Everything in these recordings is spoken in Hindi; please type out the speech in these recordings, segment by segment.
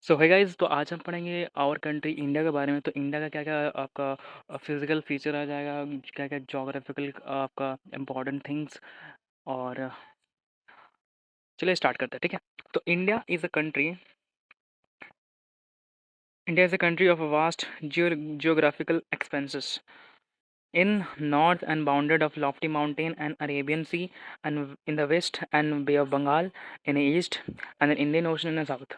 सो है गाइस, तो आज हम पढ़ेंगे आवर कंट्री इंडिया के बारे में। तो इंडिया का क्या क्या आपका फिजिकल फीचर आ जाएगा, क्या क्या जोग्राफिकल आपका इम्पोर्टेंट थिंग्स। और चलिए स्टार्ट करते हैं, ठीक है। तो India is a country of vast geographical expanses in north and bounded of lofty mountain and Arabian Sea, and in the west and Bay of Bengal in the east, and the Indian Ocean in the south.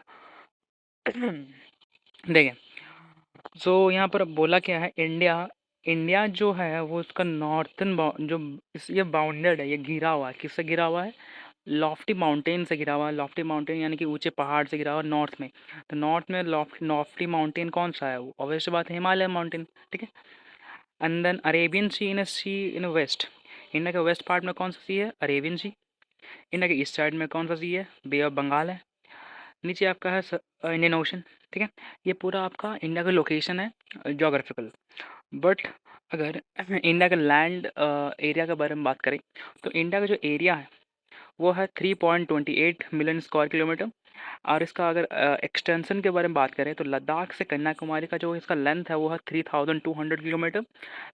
देखिए, यहाँ पर बोला क्या है, इंडिया इंडिया जो है वो उसका नॉर्थन जो ये बाउंडेड है, ये घिरा हुआ है। किससे घिरा हुआ है? लॉफ्टी माउंटेन से घिरा हुआ है। लॉफ्टी माउंटेन यानी कि ऊंचे पहाड़ से घिरा हुआ है नॉर्थ में। तो नॉर्थ में लॉफ्टी माउंटेन कौन सा है? वो ऑब्वियस बात है, हिमालय माउंटेन, ठीक है। And then Arabian sea in west. India के वेस्ट पार्ट में कौन सा सी है? Arabian sea. इंडिया के ईस्ट साइड में कौन सा सी है? बे ऑफ बंगाल है। नीचे आपका है इंडियन ओशन, ठीक है। ये पूरा आपका इंडिया का लोकेशन है जोग्राफिकल। बट अगर इंडिया का लैंड एरिया के बारे में बात करें, तो इंडिया का जो एरिया है वो है 3.28 मिलियन स्क्वायर किलोमीटर। और इसका अगर एक्सटेंशन के बारे में बात करें, तो लद्दाख से कन्याकुमारी का जो इसका लेंथ है वो है 3,200 किलोमीटर।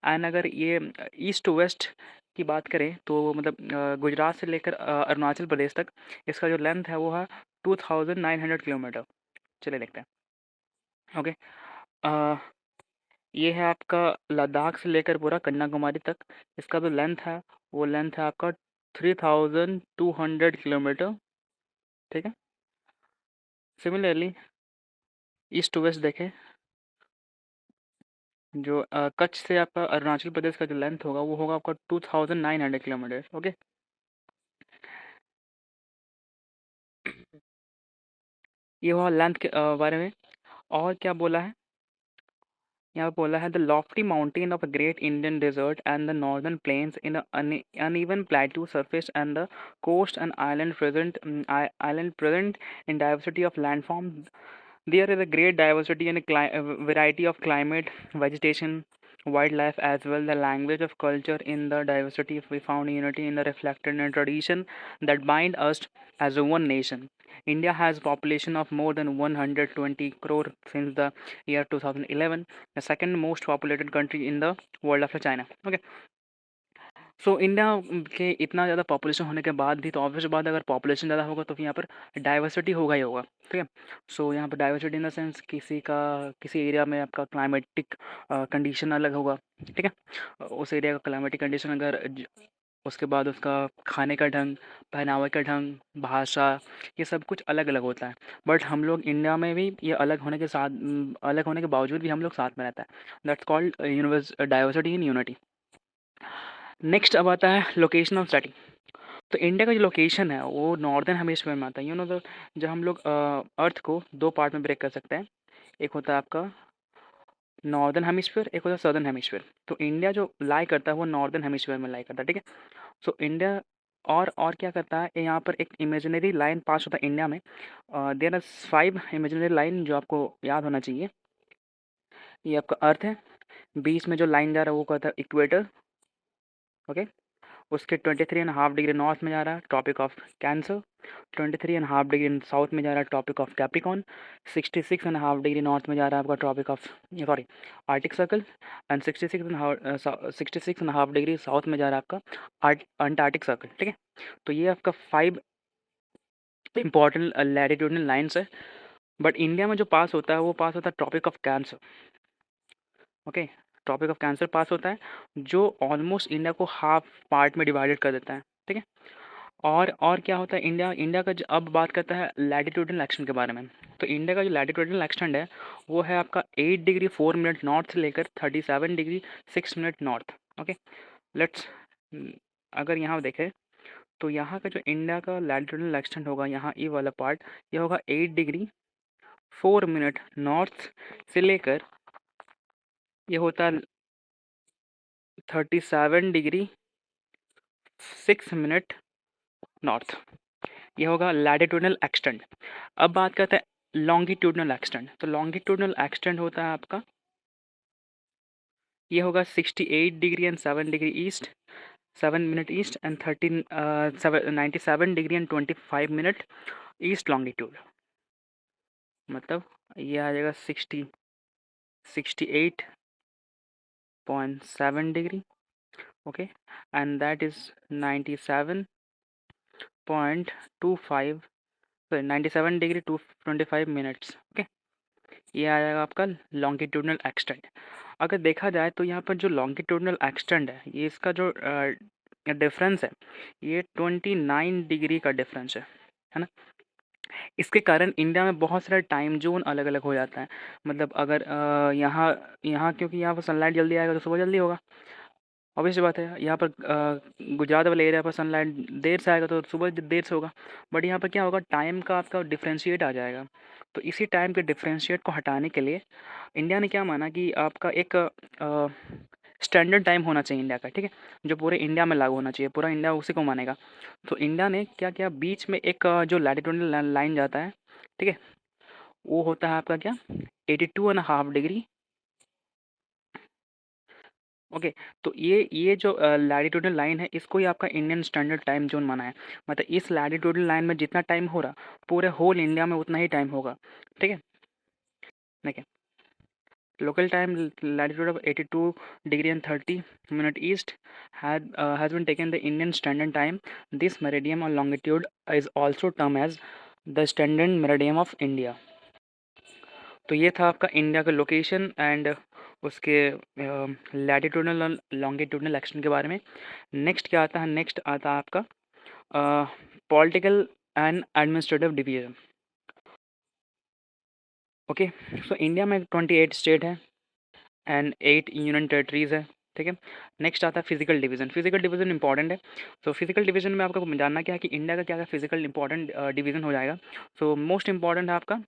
एंड अगर ये ईस्ट टू वेस्ट की बात करें, तो मतलब गुजरात से लेकर अरुणाचल प्रदेश तक इसका जो लेंथ है वो है 2,900 किलोमीटर। चलिए देखते हैं, ओके। ये है आपका लद्दाख से लेकर पूरा कन्याकुमारी तक। इसका जो लेंथ है वो लेंथ है आपका 3,200 किलोमीटर, ठीक है। सिमिलरली ईस्ट टू वेस्ट देखें, जो कच्छ से आपका अरुणाचल प्रदेश का जो लेंथ होगा वो होगा आपका 2,900 किलोमीटर, ओके। ये हुआ लेंथ के बारे में। और क्या बोला है? यहाँ पे बोला है the lofty mountain of a great Indian desert and the northern plains in uneven plateau surface and the coast and island present in diversity of landform. There is a great diversity and variety of climate, vegetation, wildlife as well. The language of culture in the diversity we found unity in the reflected in tradition that bind us as a one nation. India has population of more than 120 crore since the year 2011, the second most populated country in the world after China. Okay. So India के इतना ज़्यादा पॉपुलेशन होने के बाद भी, तो ऑब्वियस बात है, अगर पॉपुलेशन ज़्यादा होगा तो फिर यहाँ पर डाइवर्सिटी होगा ही होगा, ठीक है। सो यहाँ पर डाइवर्सिटी इन द सेंस किसी एरिया में आपका क्लाइमेटिक कंडीशन अलग होगा, ठीक है। उस एरिया का क्लाइमेटिक कंडीशन उसके बाद उसका खाने का ढंग, पहनावे का ढंग, भाषा, ये सब कुछ अलग अलग होता है। बट हम लोग इंडिया में भी ये अलग होने के बावजूद भी हम लोग साथ में रहता है। That's called universe diversity in unity. Next अब आता है लोकेशन ऑफ स्टडी। तो इंडिया का जो लोकेशन है वो नॉर्दर्न हेमिस्फीयर में आता है। तो जब हम लोग अर्थ को दो पार्ट में ब्रेक कर सकते हैं, एक होता है आपका नॉर्दर्न हेमिस्फीयर, एक होता है सदर्न हेमिस्फीयर। तो इंडिया जो लाई करता है वो नॉर्दर्न हेमिस्फीयर में लाई करता है, ठीक है। सो इंडिया और क्या करता है, यहाँ पर एक इमेजिनरी लाइन पास होता है इंडिया में। देयर आर 5 इमेजिनरी लाइन जो आपको याद होना चाहिए। ये आपका अर्थ है, बीच में जो लाइन जा रहा है वो कहता है इक्वेटर, ओके। उसके 23.5 डिग्री नॉर्थ में जा रहा है tropic of cancer, 23.5 degree south में जा रहा है tropic of Capricorn, 66.5 degree north में जा रहा है आपका tropic of sorry arctic circle, and 66.5 degree south में जा रहा है आपका अंटार्कटिक सर्कल, ठीक है। तो ये आपका 5 इंपॉर्टेंट लैटिट्यूडनल लाइन्स है। बट इंडिया में जो पास होता है वो पास होता है tropic of cancer, okay. Tropic of cancer pass होता है, जो ऑलमोस्ट इंडिया को हाफ पार्ट में डिवाइडेड कर देता है, ठीक है। और क्या होता है, इंडिया का अब बात करता है लैटिट्यूडनल एक्सटेंड के बारे में। तो इंडिया का जो लैटिट्यूडनल एक्सटेंड है वो है आपका 8 डिग्री 4 मिनट नॉर्थ से लेकर 37 degree 6 minute north, okay. Let's अगर यहाँ देखें, तो यहाँ का जो इंडिया का लैटिट्यूडनल एक्सटेंड होगा, यहाँ ये वाला पार्ट, ये होगा 8 डिग्री 4 मिनट नॉर्थ से लेकर ये होता है 37 डिग्री 6 मिनट नॉर्थ। ये होगा लैटिट्यूडनल एक्सटेंड। अब बात करते हैं लॉन्गिट्यूडनल एक्सटेंड। तो लॉन्गिट्यूडनल एक्सटेंड होता है आपका, ये होगा 68 degree 7 degree east 7 minute east and 97 degree 25 minute east longitude. मतलब ये आ जाएगा 68.7 degree, okay, and that is 97.25, sorry 97 degree 225 minutes, okay. ये आ जाएगा आपका लॉन्गिट्यूडनल एक्सटेंट। अगर देखा जाए तो यहाँ पर जो लॉन्गिट्यूडनल एक्सटेंट है, ये इसका जो डिफरेंस है, ये 29 डिग्री का डिफरेंस है ना। इसके कारण इंडिया में बहुत सारा टाइम जोन अलग अलग हो जाता है। मतलब अगर यहाँ यहाँ क्योंकि यहाँ पर सनलाइट जल्दी आएगा तो सुबह जल्दी होगा, ऑब्वियस सी बात है। यहाँ पर गुजरात वाले एरिया पर सनलाइट देर से आएगा तो सुबह देर से होगा। बट यहाँ पर क्या होगा, टाइम का आपका डिफ्रेंशिएट आ जाएगा। तो इसी टाइम के डिफ्रेंशिएट को हटाने के लिए इंडिया ने क्या माना कि आपका एक स्टैंडर्ड टाइम होना चाहिए इंडिया का, ठीक है, जो पूरे इंडिया में लागू होना चाहिए, पूरा इंडिया उसी को मानेगा। तो इंडिया ने क्या किया, बीच में एक जो लैटिट्यूडनल लाइन जाता है, ठीक है, वो होता है आपका क्या, 82.5 डिग्री, ओके। तो ये जो लैटिट्यूडनल लाइन है, इसको ही आपका इंडियन स्टैंडर्ड टाइम जोन माना है। मतलब इस लैटिट्यूडनल लाइन में जितना टाइम हो रहा, पूरे होल इंडिया में उतना ही टाइम होगा, ठीक है। देखिए, local time latitude of 82 degree and 30 minute east has been taken the Indian standard time. This meridian or longitude is also termed as the standard meridian of India. तो ये था आपका इंडिया का लोकेशन एंड उसके लैटिट्यूडनल और लॉन्गिट्यूडनल एक्शन के बारे में। नेक्स्ट क्या आता है, नेक्स्ट आता है आपका political and administrative division, okay. So India में 28 स्टेट है एंड 8 यूनियन टेरिटरीज है, ठीक है। नेक्स्ट आता है physical division. Physical division important है। सो फिजिकल डिवीजन में आपको जानना क्या है कि इंडिया का क्या क्या फिजिकल इंपॉर्टेंट डिवीजन हो जाएगा। सो मोस्ट इंपॉर्टेंट है आपका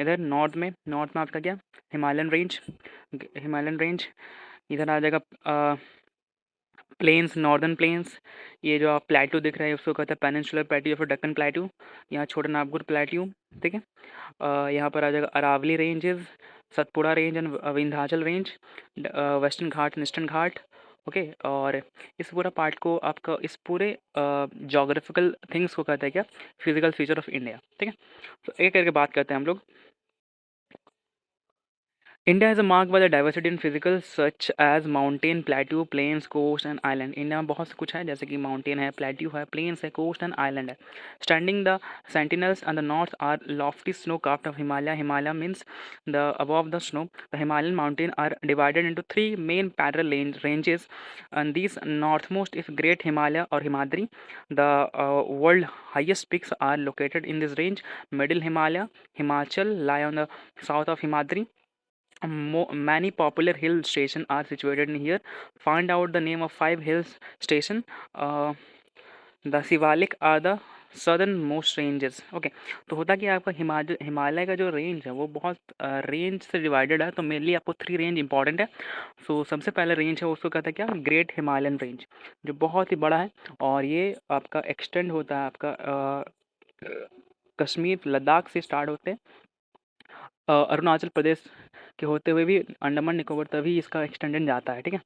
इधर नॉर्थ में आपका क्या, हिमालयन रेंज, हिमालयन रेंज। इधर आ जाएगा प्लेन्स, नॉर्दर्न प्लेन्स। ये जो आप प्लेट्यू दिख रहा है उसको कहते हैं पेनिनसुलर प्लेट्यू या फिर डक्कन प्लेट्यू, यहाँ छोटा नागपुर प्लेट्यू, ठीक है। यहाँ पर आ जाएगा Aravalli ranges, Satpura range and Vindhyachal range, Western Ghat, Eastern Ghat, okay. और इस पूरा पार्ट को आपका इस पूरे जोग्राफिकल थिंग्स को कहते हैं क्या, फिजिकल फीचर ऑफ इंडिया, ठीक है। तो एक करके बात करते हैं हम लोग। India is marked by the diversity in physical such as mountain, plateau, plains, coast and island. India में बहुत से कुछ है जैसे कि माउंटेन है, प्लेट्यू है, प्लेन्स है, कोस्ट एंड आइलैंड है। Standing the sentinels on the north are lofty snow capped of Himalaya. Himalaya means the above the snow. The Himalayan mountain are divided into three main parallel ranges, and these northmost is Great Himalaya or Himadri. The world highest peaks are located in this range. Middle Himalaya, Himachal lie on the south of Himadri. Many popular hill stations are situated in here. Find out the name of 5 hill station. Uh, the Sivalik are the southern most ranges, okay. तो होता कि आपका हिमालय का जो रेंज है वो बहुत रेंज से डिवाइडेड है। तो मेनली आपको 3 रेंज इंपॉर्टेंट है। सो सबसे पहले रेंज है उसको कहते हैं क्या, ग्रेट हिमालयन रेंज, जो बहुत ही बड़ा है। और ये आपका एक्सटेंड होता है आपका कश्मीर लद्दाख से स्टार्ट होते हैं, अरुणाचल प्रदेश के होते हुए भी अंडमान निकोबार तभी इसका एक्सटेंडेड जाता है, ठीक है।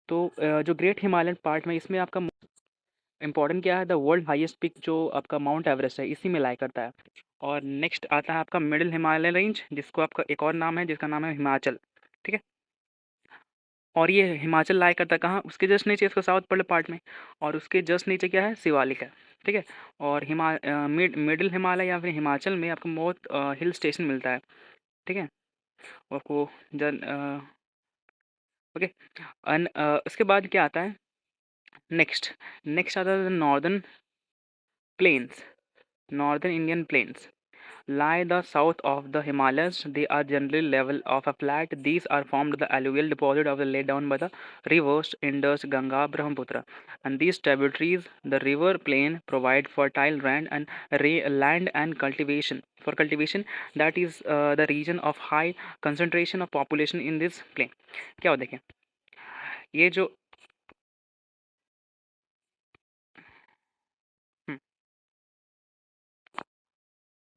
तो जो ग्रेट हिमालयन पार्ट में इसमें आपका इंपॉर्टेंट क्या है, द वर्ल्ड हाईएस्ट पीक जो आपका माउंट एवरेस्ट है इसी में लाई करता है। और नेक्स्ट आता है आपका मिडिल हिमालय रेंज, जिसको आपका एक और नाम है जिसका नाम है हिमाचल, ठीक है। और ये हिमाचल लाई करता है कहाँ, उसके जस्ट नीचे इसका साउथ वाले पार्ट में, और उसके जस्ट नीचे क्या है, शिवालिक है, ठीक है। और मिडिल हिमालय या फिर हिमाचल में आपको बहुत हिल स्टेशन मिलता है, ठीक है। आपको जन ओके। उसके बाद क्या आता है, नेक्स्ट नेक्स्ट आता है northern plains, northern Indian plains lie the south of the Himalayas. They are generally level of a flat. These are formed the alluvial deposit of the laid down by the rivers Indus, Ganga, Brahmaputra. And these tributaries, the river plain, provide fertile land and land and cultivation. For cultivation, that is the region of high concentration of population in this plain. क्या हो देखें, ये जो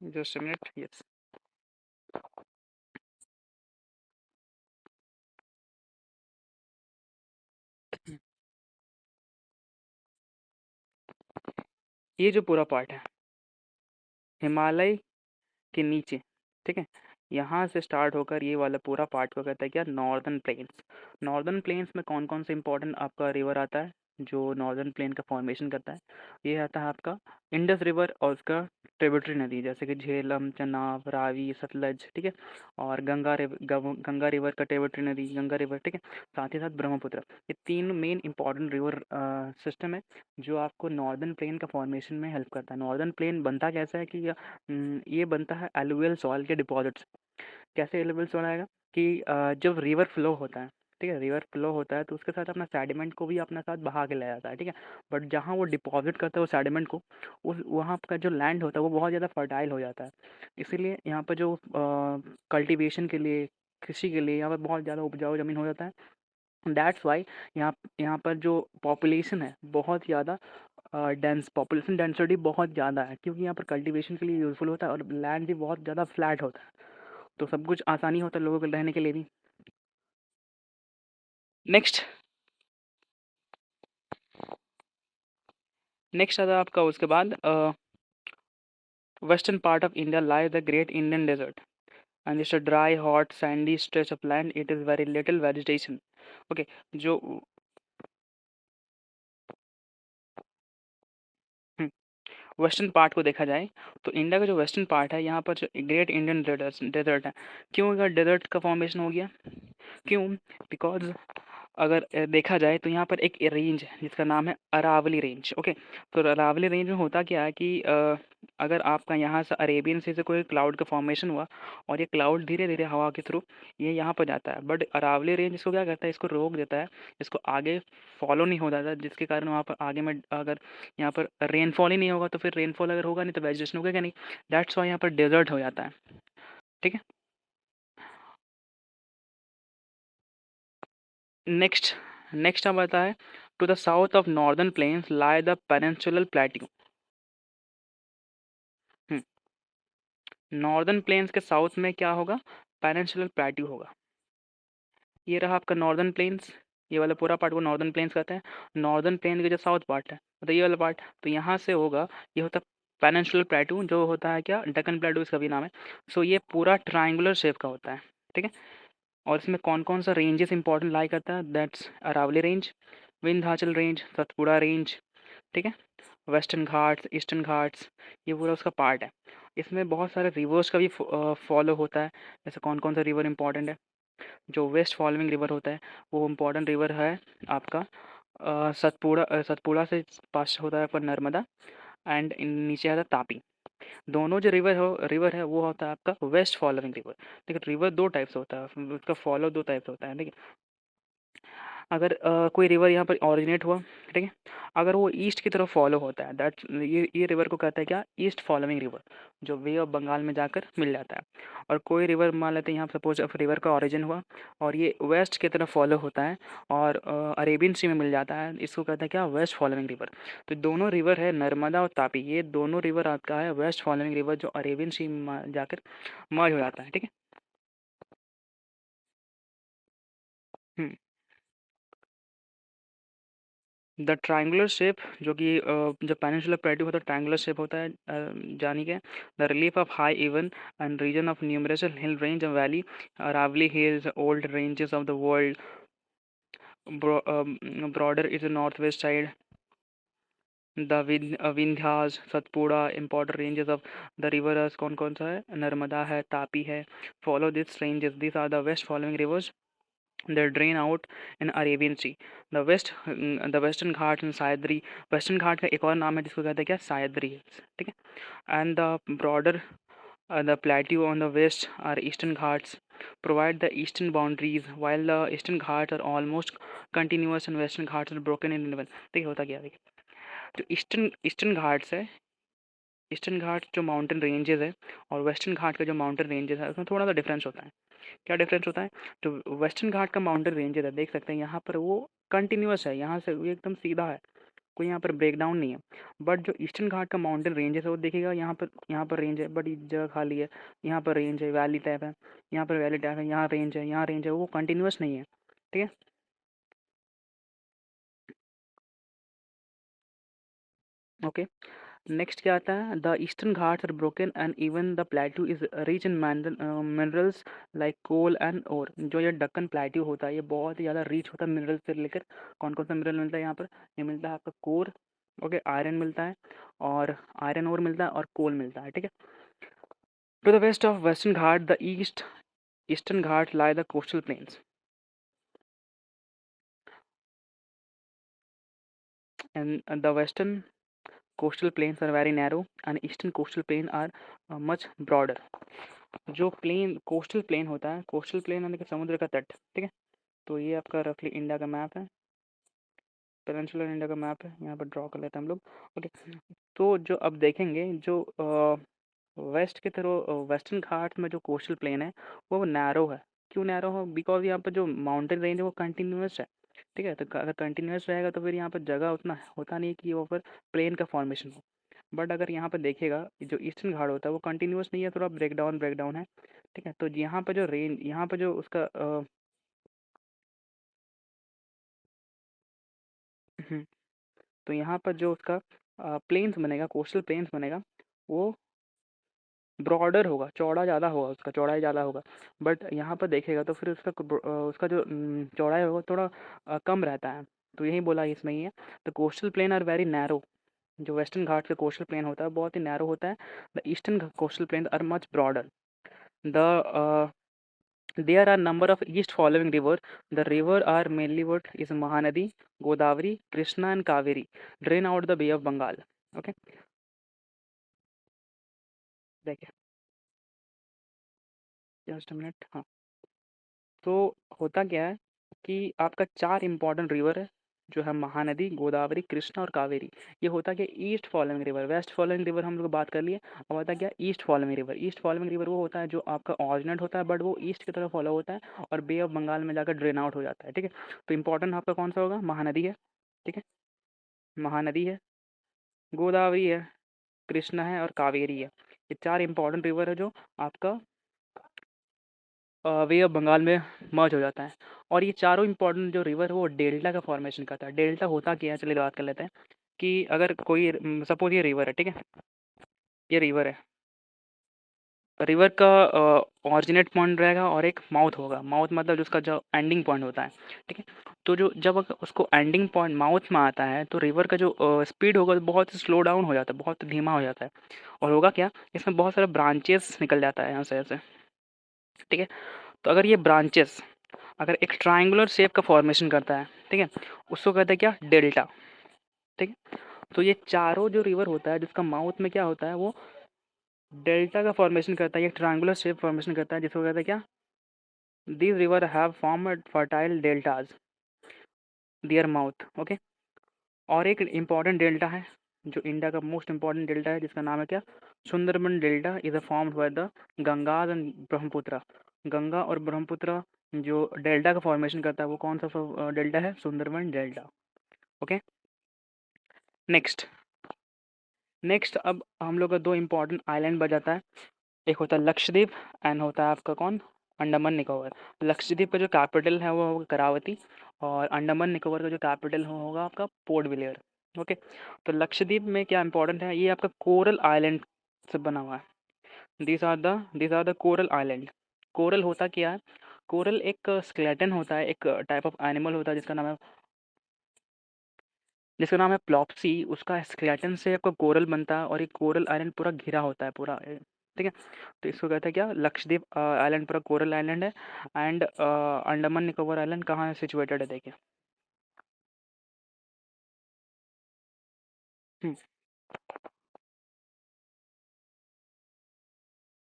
जस्ट अ मिनट, यस, ये जो पूरा पार्ट है हिमालय के नीचे, ठीक है। यहाँ से स्टार्ट होकर ये वाला पूरा पार्ट को कहता है क्या, नॉर्दर्न प्लेन्स। नॉर्दर्न प्लेन्स में कौन कौन से इंपॉर्टेंट आपका रिवर आता है जो नॉर्दर्न प्लेन का फॉर्मेशन करता है? ये आता है आपका इंडस रिवर और उसका ट्रिब्यूटरी नदी, जैसे कि झेलम, चनाब, रावी, सतलज, ठीक है। और गंगा रिवर का ट्रिब्यूटरी नदी गंगा रिवर, ठीक है। साथ ही साथ ब्रह्मपुत्र। ये तीन मेन इंपॉर्टेंट रिवर सिस्टम है जो आपको नॉर्दर्न प्लेन का फॉर्मेशन में हेल्प करता है। नॉर्दर्न प्लेन बनता कैसा है कि ये बनता है एलुवियल सॉइल के डिपॉजिट्स। कैसे एलुवियल सॉइल आएगा कि जब रिवर फ्लो होता है, ठीक है, रिवर फ्लो होता है तो उसके साथ अपना सेडिमेंट को भी अपने साथ बहा के ले जाता है, ठीक है। बट जहाँ वो डिपॉजिट करता है वो सेडिमेंट को, उस वहाँ का जो लैंड होता है वो बहुत ज़्यादा फर्टाइल हो जाता है। इसीलिए यहाँ पर जो कल्टीवेशन के लिए, कृषि के लिए यहाँ पर बहुत ज़्यादा उपजाऊ ज़मीन हो जाता है। दैट्स वाई यहाँ यहाँ पर जो पॉपुलेशन है बहुत ज़्यादा डेंस, पॉपुलेशन डेंसिटी बहुत ज़्यादा है, क्योंकि यहाँ पर कल्टीवेशन के लिए यूज़फुल होता है और लैंड भी बहुत ज़्यादा फ्लैट होता है, तो सब कुछ आसानी होता है लोगों को रहने के लिए भी। नेक्स्ट नेक्स्ट आता है आपका उसके बाद western part of India lie the great Indian desert and it's a dry hot sandy stretch of land, it is very little vegetation. Okay, जो वेस्टर्न पार्ट को देखा जाए तो इंडिया का जो वेस्टर्न पार्ट है यहाँ पर जो ग्रेट इंडियन डेजर्ट है। क्यों अगर डेजर्ट का फॉर्मेशन हो गया? क्यों? बिकॉज अगर देखा जाए तो यहाँ पर एक रेंज है जिसका नाम है अरावली रेंज। ओके, तो अरावली रेंज में होता क्या है कि अगर आपका यहाँ से अरेबियन सी से कोई क्लाउड का फॉर्मेशन हुआ और ये क्लाउड धीरे धीरे हवा के थ्रू ये यहाँ पर जाता है, बट अरावली रेंज इसको क्या करता है, इसको रोक देता है, इसको आगे फॉलो नहीं हो जाता, जिसके कारण वहाँ पर आगे में अगर यहाँ पर रेनफॉल ही नहीं होगा तो फिर रेनफॉल अगर होगा नहीं तो वेजिटेशन होगा क्या नहीं। दैट्स वाई यहाँ पर डेजर्ट हो जाता है, ठीक है। नेक्स्ट नेक्स्ट अब आता है to the south of northern plains lie the peninsular plateau. Northern plains के साउथ में क्या होगा? पेनिनसुलर प्लेट्यू होगा। ये रहा आपका नॉर्दर्न प्लेन्स, ये वाला पूरा पार्ट को नॉर्दर्न प्लेन्स कहते हैं। नॉर्दर्न प्लेन का जो साउथ पार्ट है मतलब ये वाला पार्ट, तो यहाँ से होगा, ये होता है पेनिनसुलर प्लेट्यू, जो होता है क्या, डेक्कन प्लेट्यू इसका भी नाम है। सो ये पूरा ट्राइंगुलर शेप का होता है, ठीक है। और इसमें कौन कौन सा रेंजेस इंपॉर्टेंट लाई करता है? That's Aravalli range, Vindhyachal range, Satpura range, ठीक है, वेस्टर्न घाट्स, ईस्टर्न घाट्स, ये पूरा उसका पार्ट है। इसमें बहुत सारे रिवर्स का भी फॉलो होता है। जैसे कौन कौन सा रिवर इंपॉर्टेंट है? जो वेस्ट फॉलोइंग रिवर होता है वो इम्पोर्टेंट रिवर है आपका सतपुड़ा से पास होता है आपका नर्मदा, एंड नीचे आता है तापी। दोनों जो रिवर है वो होता है आपका वेस्ट फॉलोइंग रिवर। देखिए रिवर दो टाइप से होता है, उसका फॉलो दो टाइप से होता है, ठीक है। अगर कोई रिवर यहाँ पर ओरिजिनेट हुआ, ठीक है, अगर वो ईस्ट की तरफ फॉलो होता है, दैट ये रिवर को कहता है क्या, ईस्ट फॉलोइंग रिवर, जो वे ऑफ बंगाल में जाकर मिल जाता है। और कोई रिवर मान लेते हैं यहाँ सपोज रिवर का ओरिजिन हुआ और ये वेस्ट की तरफ फॉलो होता है और अरेबियन सी में मिल जाता है, इसको कहता है क्या, वेस्ट फॉलोइंग रिवर। तो दोनों रिवर है नर्मदा और तापी, ये दोनों रिवर आपका है वेस्ट फॉलोइंग रिवर जो अरेबियन सी में जाकर मर्ज हो जाता है, ठीक है। हम्म द ट्रायंगुलर शेप, जो कि जब पेनिनसुलर प्लेट्यू होता है ट्रायंगुलर शेप होता है, जानी के the relief of high even and region of numerous hill range of valley, Aravalli hills, old ranges of the world, broader is north west side, the Vindhyas, Satpura, important ranges of the rivers कौन कौन सा है, नर्मदा है, तापी है। Follow this ranges, this are the west following rivers, they drain out in Arabian Sea. The Western Ghats and Sayadri, Western Ghat का एक और नाम है जिसको कहते हैं क्या, सायद्री, ठीक है। And the broader the plateau on the west are Eastern Ghats, provide the eastern boundaries, while the Eastern Ghats are almost continuous and Western Ghats are broken in interval। देखिए होता क्या है, देखिए जो ईस्टर्न घाट्स है, ईस्टर्न घाट जो माउंटेन रेंजेस है और वेस्टर्न घाट का जो माउंटेन रेंजेस है उसमें थोड़ा सा डिफरेंस होता है। क्या डिफरेंस होता है? जो वेस्टर्न घाट का माउंटेन रेंजेस है देख सकते हैं यहाँ पर वो कंटिन्यूअस है, यहाँ से वो एकदम सीधा है, कोई यहाँ पर ब्रेक डाउन नहीं है। बट जो ईस्टर्न घाट का माउंटेन रेंजेस है वो देखिएगा यहाँ पर रेंज है बट जगह खाली है, यहाँ पर रेंज है, वैली टाइप है, यहाँ पर वैली टाइप है, यहाँ रेंज है, यहाँ रेंज है, वो कंटिन्यूअस नहीं है, ठीक है। ओके, नेक्स्ट क्या आता है, the Eastern Ghats are broken and even the plateau is rich in minerals like coal and ore. जो ये दक्कन प्लेट्यू होता है ये बहुत ही ज़्यादा रिच होता है मिनरल से लेकर। कौन कौन सा मिनरल मिलता है यहाँ पर, ये मिलता है आपका कोर, ओके, आयरन मिलता है, और आयरन ओर मिलता है, और कोल मिलता है, ठीक है। To the west of Western Ghat the Eastern Ghat lie the coastal plains and the western coastal plains are very narrow and eastern coastal plain are much broader। जो प्लेन कोस्टल प्लेन होता है, कोस्टल प्लेन यानी कि समुद्र का तट, ठीक है। तो ये आपका रफली इंडिया का मैप है, पेनिनसुलर इंडिया का मैप है, यहाँ पर ड्रॉ कर लेते हैं हम लोग, ओके। तो जो अब देखेंगे जो वेस्ट की तरफ वेस्टर्न घाट में जो कोस्टल प्लेन है वो नैरो है। क्यों नैरो है, बिकॉज यहाँ पर जो माउंटेन रेंज है वो कंटिन्यूस है, ठीक है। तो अगर कंटिन्यूस रहेगा तो फिर यहाँ पर जगह उतना होता नहीं कि वहाँ पर प्लेन का फॉर्मेशन हो। बट अगर यहाँ पर देखिएगा जो ईस्टर्न घाट होता है वो कंटिन्यूस नहीं है, थोड़ा ब्रेक डाउन है, ठीक है। तो यहाँ पर जो रेंज, यहाँ पर जो उसका हम्म, तो यहाँ पर जो उसका प्लेन्स बनेगा, कोस्टल प्लेन्स बनेगा, वो ब्रॉडर होगा, चौड़ा ज़्यादा होगा, उसका चौड़ाई ज़्यादा होगा। बट यहाँ पर देखेगा तो फिर उसका जो चौड़ाई होगा थोड़ा कम रहता है। तो यही बोला इसमें ही है, the coastal plain are very narrow. जो वेस्टर्न घाट का कोस्टल प्लेन होता है बहुत ही नैरो होता है। The eastern coastal plain are much broader. The there are number of east following river. The river are mainly what is Mahanadi, Godavari, Krishna and Kaveri drain out the Bay of Bengal, okay। देखिए जस्ट मिनट, हाँ। तो होता क्या है कि आपका चार इंपॉर्टेंट रिवर है जो है महानदी, गोदावरी, कृष्णा और कावेरी। ये होता क्या, east following river, west following river हम लोग बात कर लिए। अब होता क्या, east following river. East following river वो होता है जो आपका ऑरिजिनेट होता है बट वो ईस्ट की तरफ फॉलो होता है और बे ऑफ बंगाल में जाकर ड्रेन आउट हो जाता है, ठीक है। तो इंपॉर्टेंट आपका कौन सा होगा, महानदी है, ठीक है, महानदी है, गोदावरी है, कृष्णा है और कावेरी है। ये चार इंपॉर्टेंट रिवर है जो आपका वे ऑफ बंगाल में मर्ज हो जाता है। और ये चारों इंपॉर्टेंट जो रिवर है वो डेल्टा का फॉर्मेशन करता है। डेल्टा होता क्या है, चलिए बात कर लेते हैं कि अगर कोई सपोज ये रिवर है, ठीक है, ये रिवर है, रिवर का ऑरिजिनेट पॉइंट रहेगा और एक माउथ होगा। माउथ मतलब जिसका जो एंडिंग पॉइंट होता है, ठीक है। तो जो जब अगर उसको एंडिंग पॉइंट माउथ में आता है तो रिवर का जो स्पीड होगा वो बहुत स्लो डाउन हो जाता है, बहुत धीमा हो जाता है। और होगा क्या, इसमें बहुत सारे ब्रांचेस निकल जाता है यहाँ से ऐसे, ठीक है। तो अगर ये ब्रांचेस अगर एक ट्रायंगुलर शेप का फॉर्मेशन करता है, ठीक है, उसको कहते हैं क्या, डेल्टा, ठीक है। तो ये चारों जो रिवर होता है जिसका माउथ में क्या होता है वो डेल्टा का फॉर्मेशन करता है, ये ट्रायंगुलर शेप फॉर्मेशन करता है जिसको कहते हैं क्या, this river have formed fertile deltas their mouth, okay. और एक इम्पॉर्टेंट डेल्टा है जो इंडिया का मोस्ट इम्पॉर्टेंट डेल्टा है जिसका नाम है क्या, Sundarban delta is a formed by the Ganges and Brahmaputra. Ganga और ब्रह्मपुत्र जो डेल्टा का फॉर्मेशन करता है वो कौन सा डेल्टा है, Sundarban delta, okay. Next next अब हम लोग का दो इंपॉर्टेंट आइलैंड बच जाता है। एक होता है लक्षद्वीप एंड होता है आपका कौन, अंडमान निकोबार। लक्षद्वीप का जो कैपिटल है वो होगा करावती और अंडमान निकोबार का जो कैपिटल होगा आपका पोर्ट ब्लेयर, ओके। तो लक्षद्वीप में क्या इंपॉर्टेंट है, ये आपका कोरल आइलैंड से बना हुआ है। These are the coral island. Coral होता क्या है, कोरल एक स्केलेटन होता है, एक टाइप ऑफ एनिमल होता है जिसका नाम है प्लॉप्सी। उसका स्केलेटन से आपका कोरल बनता है और ये कोरल आइलैंड पूरा घिरा होता है पूरा, ठीक है। तो इसको कहते हैं क्या, लक्षद्वीप आइलैंड पूरा कोरल आइलैंड है। एंड अंडमान निकोबार आइलैंड कहाँ है सिचुएटेड है, देखिए। हम्म,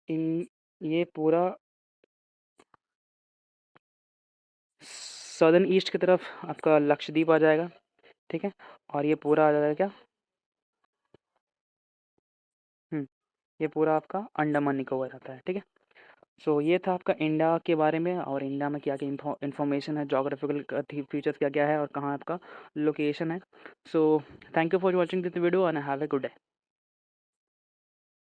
इन ये पूरा सदर्न ईस्ट की तरफ आपका लक्षद्वीप आ जाएगा, ठीक है। और ये पूरा आ जाएगा क्या, हम्म, ये पूरा आपका अंडमान निकोबार आता है, ठीक है। सो ये था आपका इंडिया के बारे में और इंडिया में क्या क्या इन्फॉर्मेशन है, जोग्राफिकल फीचर्स क्या क्या है और कहाँ आपका लोकेशन है। So thank you for watching this video and have a good day.